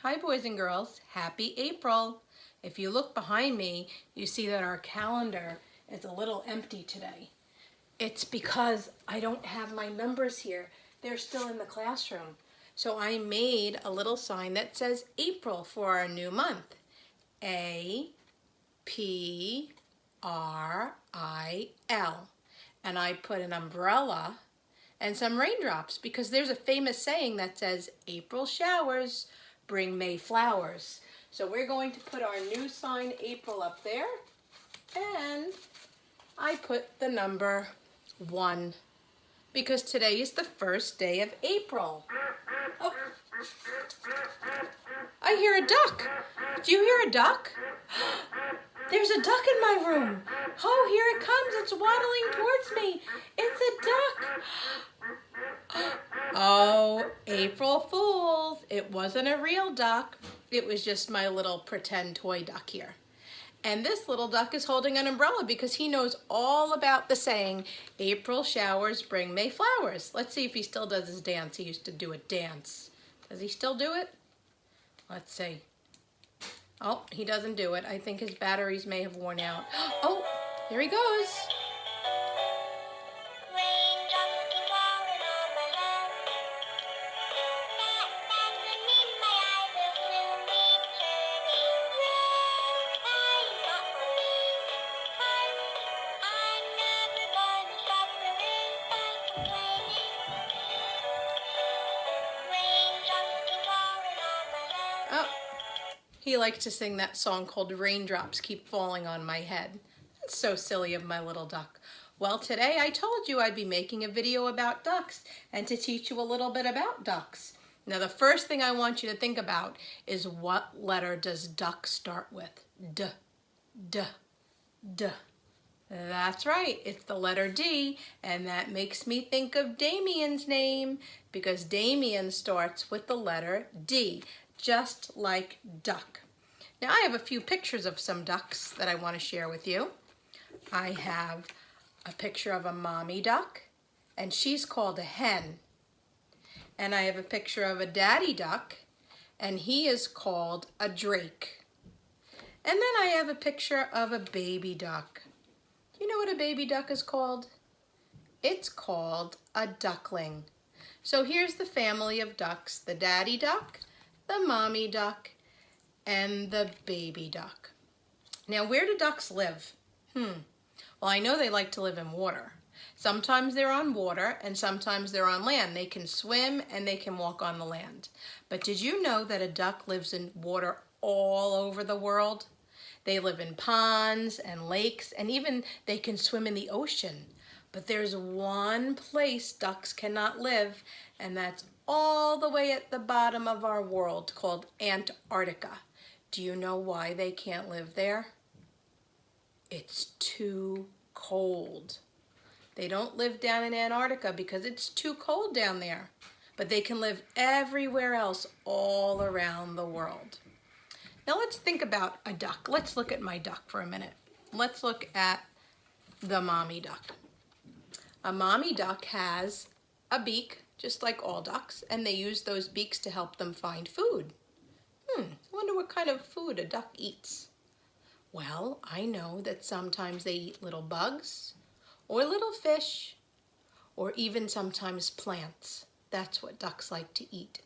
Hi boys and girls, happy April. If you look behind me, you see that our calendar is a little empty today. It's because I don't have my numbers here. They're still in the classroom. So I made a little sign that says April for our new month. A-P-R-I-L. And I put an umbrella and some raindrops because there's a famous saying that says April showers bring May flowers. So we're going to put our new sign April up there, and I put the number 1 because today is the first day of April. Oh, I hear a duck. Do you hear a duck? There's a duck in my room. Oh, here it comes. It's waddling towards me. It's a duck. Oh, April Fools. It wasn't a real duck. It was just my little pretend toy duck here. And this little duck is holding an umbrella because he knows all about the saying, April showers bring May flowers. Let's see if he still does his dance. He used to do a dance. Does he still do it? Let's see. Oh, he doesn't do it. I think his batteries may have worn out. Oh, here he goes. Oh, he likes to sing that song called Raindrops Keep Falling on My Head. That's so silly of my little duck. Well, today I told you I'd be making a video about ducks and to teach you a little bit about ducks. Now, the first thing I want you to think about is what letter does duck start with? D, D, D. That's right, it's the letter D, and that makes me think of Damien's name because Damien starts with the letter D, just like duck. Now I have a few pictures of some ducks that I want to share with you. I have a picture of a mommy duck, and she's called a hen. And I have a picture of a daddy duck, and he is called a drake. And then I have a picture of a baby duck. You know what a baby duck is called? It's called a duckling. So here's the family of ducks, the daddy duck, the mommy duck, and the baby duck. Now, where do ducks live? Well, I know they like to live in water. Sometimes they're on water and sometimes they're on land. They can swim and they can walk on the land. But did you know that a duck lives in water all over the world? They live in ponds and lakes, and even they can swim in the ocean. But there's one place ducks cannot live, and that's all the way at the bottom of our world, called Antarctica. Do you know why they can't live there? It's too cold. They don't live down in Antarctica because it's too cold down there. But they can live everywhere else all around the world. Now let's think about a duck. Let's look at my duck for a minute. Let's look at the mommy duck. A mommy duck has a beak, just like all ducks, and they use those beaks to help them find food. I wonder what kind of food a duck eats. Well, I know that sometimes they eat little bugs, or little fish, or even sometimes plants. That's what ducks like to eat.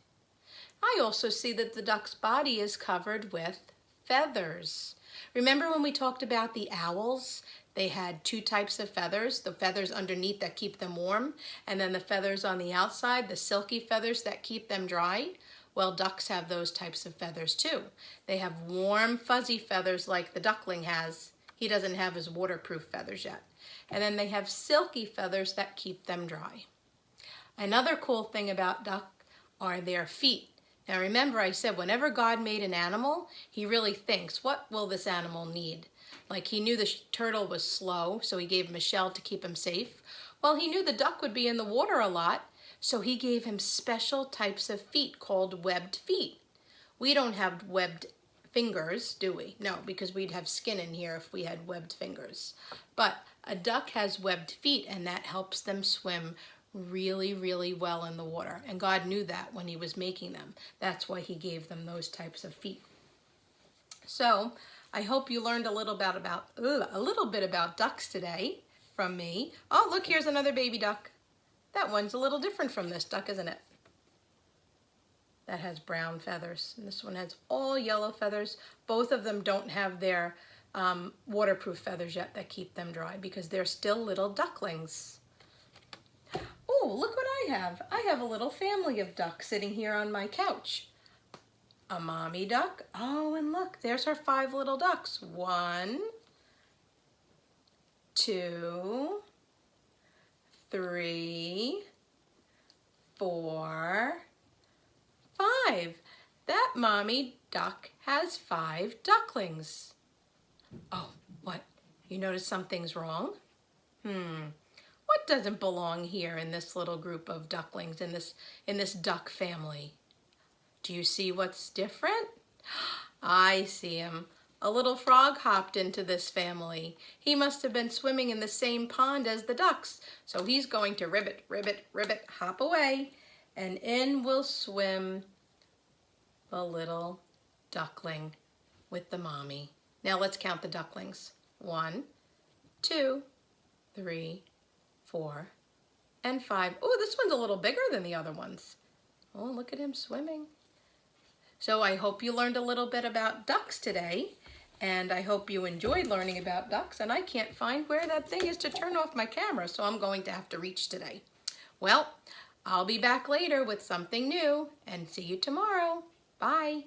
I also see that the duck's body is covered with feathers. Remember when we talked about the owls? They had 2 types of feathers, the feathers underneath that keep them warm, and then the feathers on the outside, the silky feathers that keep them dry. Well, ducks have those types of feathers too. They have warm, fuzzy feathers like the duckling has. He doesn't have his waterproof feathers yet. And then they have silky feathers that keep them dry. Another cool thing about duck are their feet. Now remember, I said whenever God made an animal, he really thinks, what will this animal need? Like he knew the turtle was slow, so he gave him a shell to keep him safe. Well, he knew the duck would be in the water a lot, so he gave him special types of feet called webbed feet. We don't have webbed fingers, do we? No, because we'd have skin in here if we had webbed fingers. But a duck has webbed feet, and that helps them swim really, really well in the water. And God knew that when he was making them. That's why he gave them those types of feet. So I hope you learned a little bit about ducks today from me. Oh, look, here's another baby duck. That one's a little different from this duck, isn't it? That has brown feathers. And this one has all yellow feathers. Both of them don't have their waterproof feathers yet that keep them dry because they're still little ducklings. Oh, look what I have. I have a little family of ducks sitting here on my couch. A mommy duck. Oh, and look, there's our 5 little ducks. 1, 2, 3, 4, 5. That mommy duck has 5 ducklings. Oh, what? You notice something's wrong? What doesn't belong here in this little group of ducklings, in this duck family? Do you see what's different? I see him. A little frog hopped into this family. He must have been swimming in the same pond as the ducks. So he's going to ribbit, ribbit, ribbit, hop away. And in will swim the little duckling with the mommy. Now let's count the ducklings. 1, 2, 3, 4, and 5. Oh, this one's a little bigger than the other ones. Oh, look at him swimming. So I hope you learned a little bit about ducks today, and I hope you enjoyed learning about ducks, and I can't find where that thing is to turn off my camera, so I'm going to have to reach today. Well, I'll be back later with something new, and see you tomorrow. Bye.